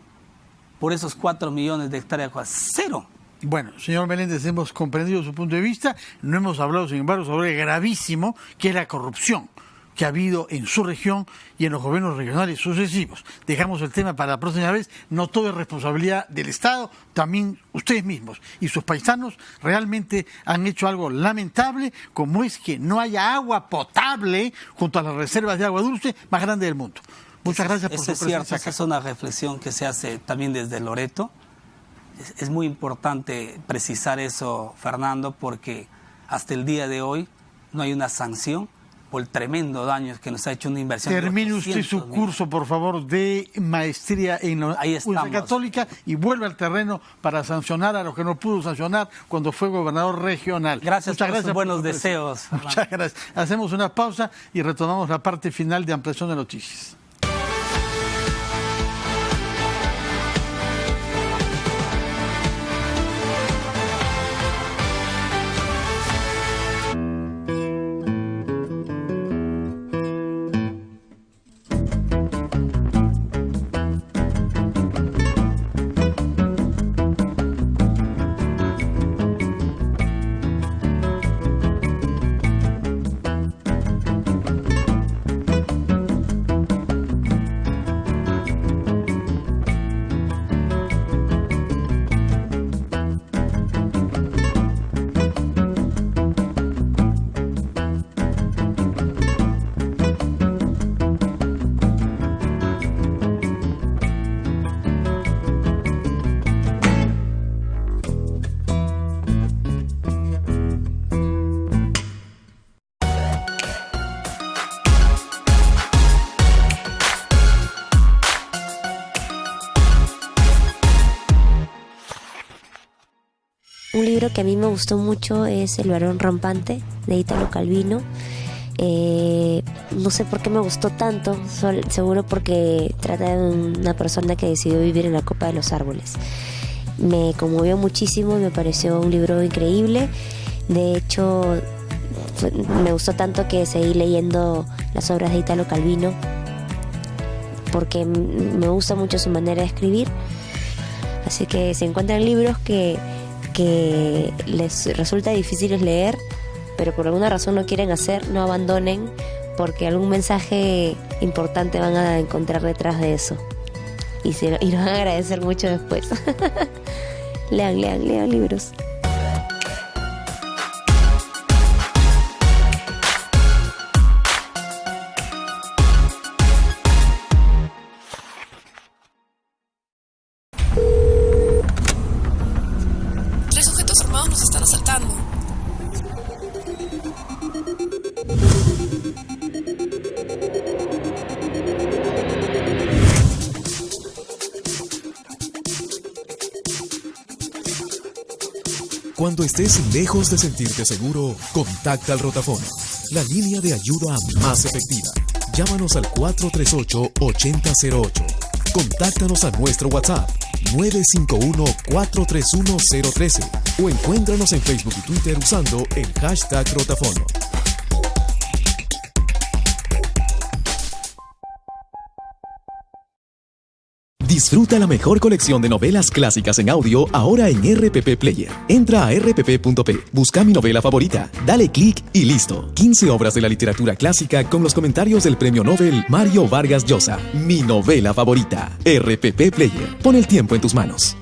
por esos 4 millones de hectáreas? 0. Bueno, señor Meléndez, hemos comprendido su punto de vista. No hemos hablado, sin embargo, sobre el gravísimo que es la corrupción que ha habido en su región y en los gobiernos regionales sucesivos. Dejamos el tema para la próxima vez. No todo es responsabilidad del Estado, también ustedes mismos y sus paisanos realmente han hecho algo lamentable, como es que no haya agua potable junto a las reservas de agua dulce más grandes del mundo. Muchas gracias por su presencia acá. Esa es una reflexión que se hace también desde Loreto. Es muy importante precisar eso, Fernando, porque hasta el día de hoy no hay una sanción por el tremendo daño que nos ha hecho una inversión. Termine usted su curso, por favor, de maestría en la Universidad Católica y vuelve al terreno para sancionar a los que no pudo sancionar cuando fue gobernador regional. Gracias por sus buenos deseos. Muchas gracias. Hacemos una pausa y retomamos la parte final de Ampliación de Noticias. Un libro que a mí me gustó mucho es El varón rampante, de Italo Calvino. No sé por qué me gustó tanto, seguro porque trata de una persona que decidió vivir en la copa de los árboles. Me conmovió muchísimo, me pareció un libro increíble. De hecho, me gustó tanto que seguí leyendo las obras de Italo Calvino porque me gusta mucho su manera de escribir. Así que si encuentran libros que les resulta difíciles leer, pero por alguna razón no quieren hacer, no abandonen, porque algún mensaje importante van a encontrar detrás de eso. Y lo van a agradecer mucho después. Lean libros. Cuando estés lejos de sentirte seguro, contacta al Rotafono, la línea de ayuda más efectiva. Llámanos al 438-8008. Contáctanos a nuestro WhatsApp 951-431-013 o encuéntranos en Facebook y Twitter usando el hashtag Rotafono. Disfruta la mejor colección de novelas clásicas en audio ahora en RPP Player. Entra a rpp.p, busca mi novela favorita, dale clic y listo. 15 obras de la literatura clásica con los comentarios del premio Nobel Mario Vargas Llosa. Mi novela favorita. RPP Player. Pon el tiempo en tus manos.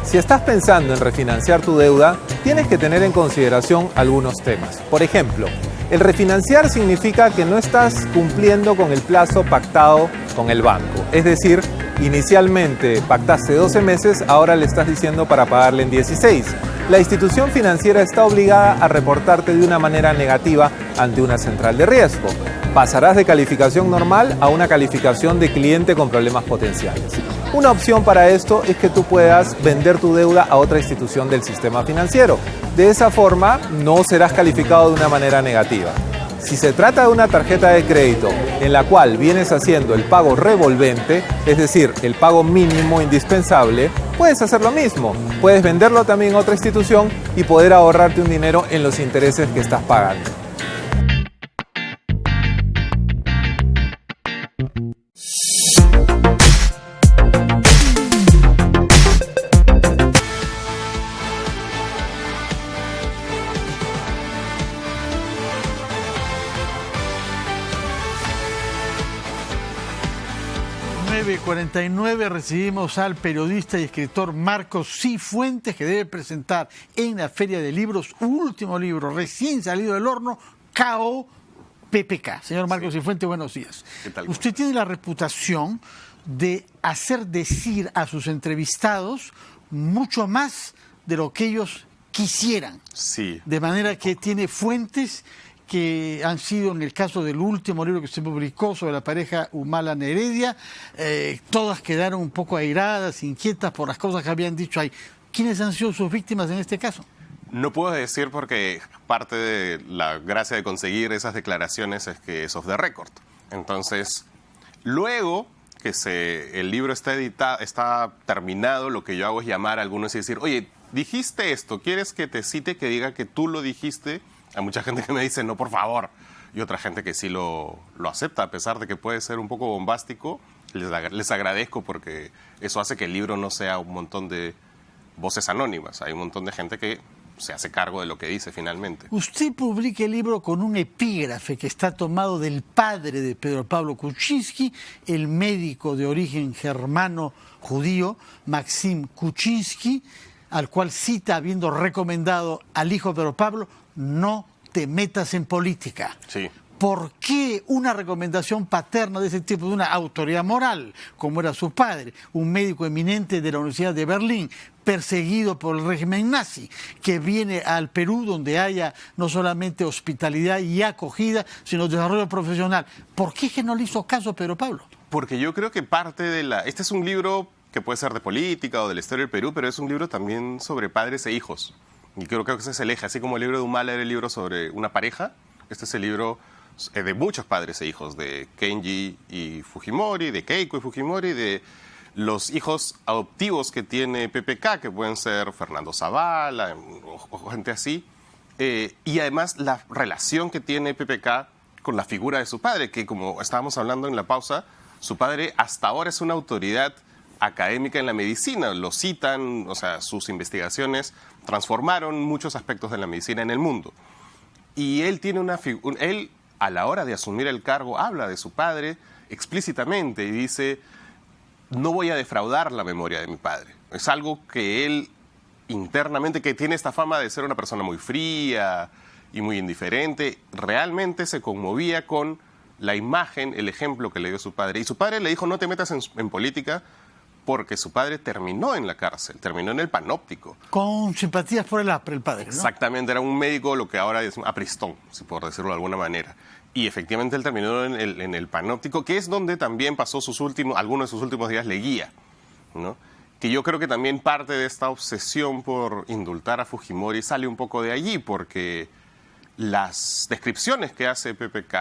Si estás pensando en refinanciar tu deuda, tienes que tener en consideración algunos temas. Por ejemplo, el refinanciar significa que no estás cumpliendo con el plazo pactado con el banco. Es decir, inicialmente pactaste 12 meses, ahora le estás diciendo para pagarle en 16. La institución financiera está obligada a reportarte de una manera negativa ante una central de riesgo. Pasarás de calificación normal a una calificación de cliente con problemas potenciales. Una opción para esto es que tú puedas vender tu deuda a otra institución del sistema financiero. De esa forma, no serás calificado de una manera negativa. Si se trata de una tarjeta de crédito en la cual vienes haciendo el pago revolvente, es decir, el pago mínimo indispensable, puedes hacer lo mismo. Puedes venderlo también a otra institución y poder ahorrarte un dinero en los intereses que estás pagando. Recibimos al periodista y escritor Marcos Cifuentes, que debe presentar en la Feria de Libros su último libro, recién salido del horno, K.O. PPK. Señor Marcos Cifuentes, buenos días. ¿Qué tal? Usted tiene la reputación de hacer decir a sus entrevistados mucho más de lo que ellos quisieran. Sí. De manera que tiene fuentes que han sido, en el caso del último libro que se publicó sobre la pareja Humala-Heredia, todas quedaron un poco airadas, inquietas por las cosas que habían dicho ahí. ¿Quiénes han sido sus víctimas en este caso? No puedo decir porque parte de la gracia de conseguir esas declaraciones es que es off the record. Entonces, luego que el libro está terminado, lo que yo hago es llamar a algunos y decir, oye, dijiste esto, ¿quieres que te cite, que diga que tú lo dijiste? Hay mucha gente que me dice, no, por favor. Y otra gente que sí lo acepta, a pesar de que puede ser un poco bombástico. Les agradezco porque eso hace que el libro no sea un montón de voces anónimas. Hay un montón de gente que se hace cargo de lo que dice finalmente. Usted publica el libro con un epígrafe que está tomado del padre de Pedro Pablo Kuczynski, el médico de origen germano-judío, Maxim Kuczynski, al cual cita habiendo recomendado al hijo de Pedro Pablo, no te metas en política. Sí. ¿Por qué una recomendación paterna de ese tipo, de una autoridad moral, como era su padre, un médico eminente de la Universidad de Berlín, perseguido por el régimen nazi, que viene al Perú donde haya no solamente hospitalidad y acogida, sino desarrollo profesional? ¿Por qué que no le hizo caso a Pedro Pablo? Porque yo creo que parte de este es un libro que puede ser de política o de la historia del Perú, pero es un libro también sobre padres e hijos. Y creo que ese es el eje. Así como el libro de Humala era el libro sobre una pareja, este es el libro de muchos padres e hijos, de Kenji y Fujimori, de Keiko y Fujimori, de los hijos adoptivos que tiene PPK, que pueden ser Fernando Zavala o gente así. Y además la relación que tiene PPK con la figura de su padre, que como estábamos hablando en la pausa, Su padre hasta ahora es una autoridad académica en la medicina, lo citan, o sea, sus investigaciones transformaron muchos aspectos de la medicina en el mundo. Y él tiene él, a la hora de asumir el cargo, habla de su padre explícitamente y dice: no voy a defraudar la memoria de mi padre. Es algo que él internamente, que tiene esta fama de ser una persona muy fría y muy indiferente, realmente se conmovía con la imagen, el ejemplo que le dio su padre. Y su padre le dijo: no te metas en política, porque su padre terminó en la cárcel, terminó en el Panóptico. Con simpatías por el APRE, el padre, ¿no? Exactamente, era un médico, lo que ahora es un apristón, si por decirlo de alguna manera. Y efectivamente él terminó en el Panóptico, que es donde también pasó algunos de sus últimos días Leguía, ¿no? Que yo creo que también parte de esta obsesión por indultar a Fujimori sale un poco de allí, porque las descripciones que hace PPK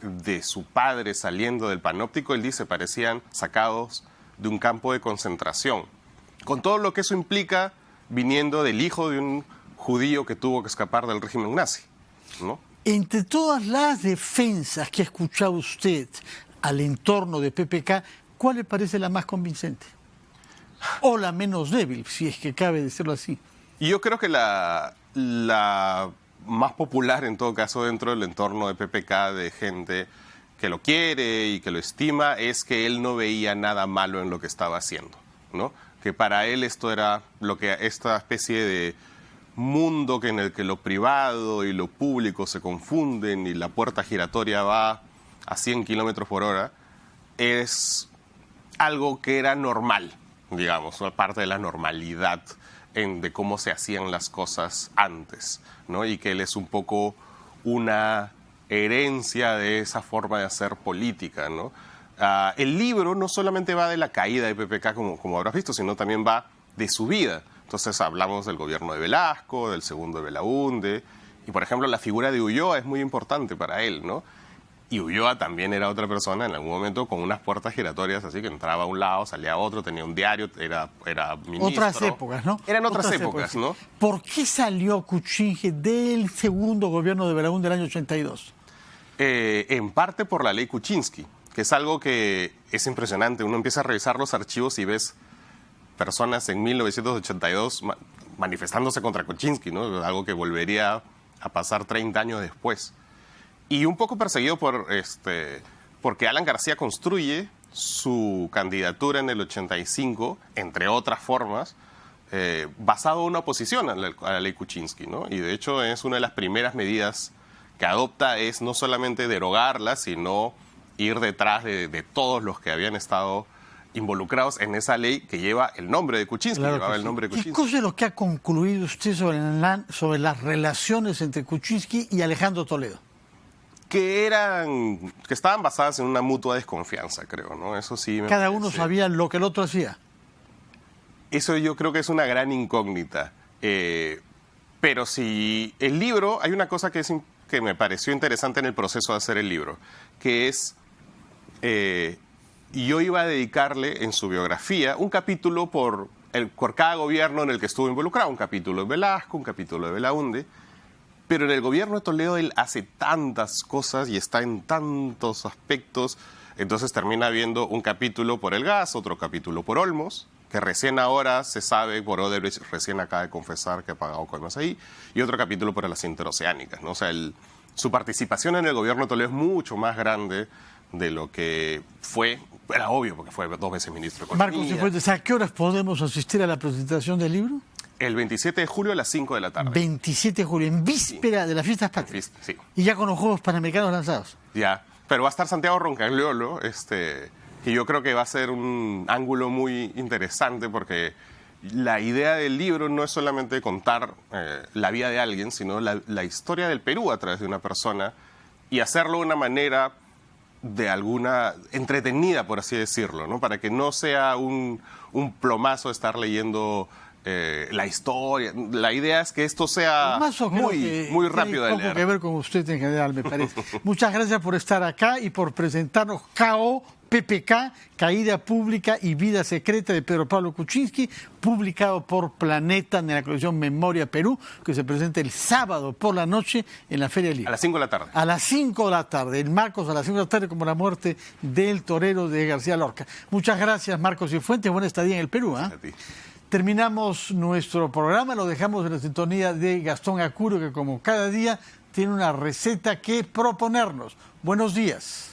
de su padre saliendo del Panóptico, él dice, parecían sacados de un campo de concentración, con todo lo que eso implica viniendo del hijo de un judío que tuvo que escapar del régimen nazi, ¿no? Entre todas las defensas que ha escuchado usted al entorno de PPK, ¿cuál le parece la más convincente? O la menos débil, si es que cabe decirlo así. Y yo creo que la más popular, en todo caso, dentro del entorno de PPK, de gente que lo quiere y que lo estima, es que él no veía nada malo en lo que estaba haciendo, ¿no? Que para él esto era esta especie de mundo en el que lo privado y lo público se confunden y la puerta giratoria va a 100 kilómetros por hora, es algo que era normal, digamos, parte de la normalidad de cómo se hacían las cosas antes, ¿no? Y que él es un poco una herencia de esa forma de hacer política, ¿no? El libro no solamente va de la caída de PPK, como habrás visto, sino también va de su vida. Entonces hablamos del gobierno de Velasco, del segundo de Belaúnde, y por ejemplo la figura de Ulloa es muy importante para él, ¿no? Y Ulloa también era otra persona en algún momento con unas puertas giratorias, así que entraba a un lado, salía a otro, tenía un diario, era ministro. Otras épocas, ¿no? Eran otras épocas, ¿no? ¿Por qué salió Kuczynski del segundo gobierno de Belaúnde del año 82? En parte por la ley Kuczynski, que es algo que es impresionante. Uno empieza a revisar los archivos y ves personas en 1982 manifestándose contra Kuczynski, ¿no? Algo que volvería a pasar 30 años después. Y un poco perseguido porque Alan García construye su candidatura en el 85, entre otras formas, basado en una oposición a la ley Kuczynski, ¿no? Y de hecho es una de las primeras medidas que adopta, es no solamente derogarla, sino ir detrás de todos los que habían estado involucrados en esa ley que lleva el nombre de Kuczynski. Claro llevaba que el sí. nombre de Kuczynski. ¿Qué cosa es lo que ha concluido usted sobre las relaciones entre Kuczynski y Alejandro Toledo? Que estaban basadas en una mutua desconfianza, creo, ¿no? Eso sí. Cada uno sabía lo que el otro hacía. Eso yo creo que es una gran incógnita. Pero si el libro, hay una cosa que me pareció interesante en el proceso de hacer el libro, que es, yo iba a dedicarle en su biografía un capítulo por cada gobierno en el que estuvo involucrado, un capítulo de Velasco, un capítulo de Belaúnde. Pero en el gobierno de Toledo él hace tantas cosas y está en tantos aspectos, entonces termina viendo un capítulo por el gas, otro capítulo por Olmos, que recién ahora se sabe por Odebrecht, recién acaba de confesar que ha pagado coimas ahí, y otro capítulo por las interoceánicas, ¿no? O sea, su participación en el gobierno de Toledo es mucho más grande de lo que fue, era obvio porque fue 2 veces ministro de Economía. Marcos Cifuentes, ¿a qué horas podemos asistir a la presentación del libro? El 27 de julio a las 5 de la tarde. 27 de julio, en víspera de las fiestas patrias. Sí. Y ya con los Juegos Panamericanos lanzados. Ya, pero va a estar Santiago Roncagliolo, que yo creo que va a ser un ángulo muy interesante porque la idea del libro no es solamente contar la vida de alguien, sino la historia del Perú a través de una persona y hacerlo de una manera entretenida, por así decirlo, ¿no? Para que no sea un plomazo estar leyendo la historia. La idea es que esto sea muy rápido de leer. Tiene poco que ver con usted en general, me parece. Muchas gracias por estar acá y por presentarnos KO, PPK, Caída Pública y Vida Secreta de Pedro Pablo Kuczynski, publicado por Planeta en la colección Memoria Perú, que se presenta el sábado por la noche en la Feria del Libro. A las 5 de la tarde. A las 5 de la tarde. El Marcos a las 5 de la tarde, como la muerte del torero de García Lorca. Muchas gracias, Marcos Cifuentes. Buena estadía en el Perú. A ti. Terminamos nuestro programa, lo dejamos en la sintonía de Gastón Acuro, que como cada día tiene una receta que proponernos. Buenos días.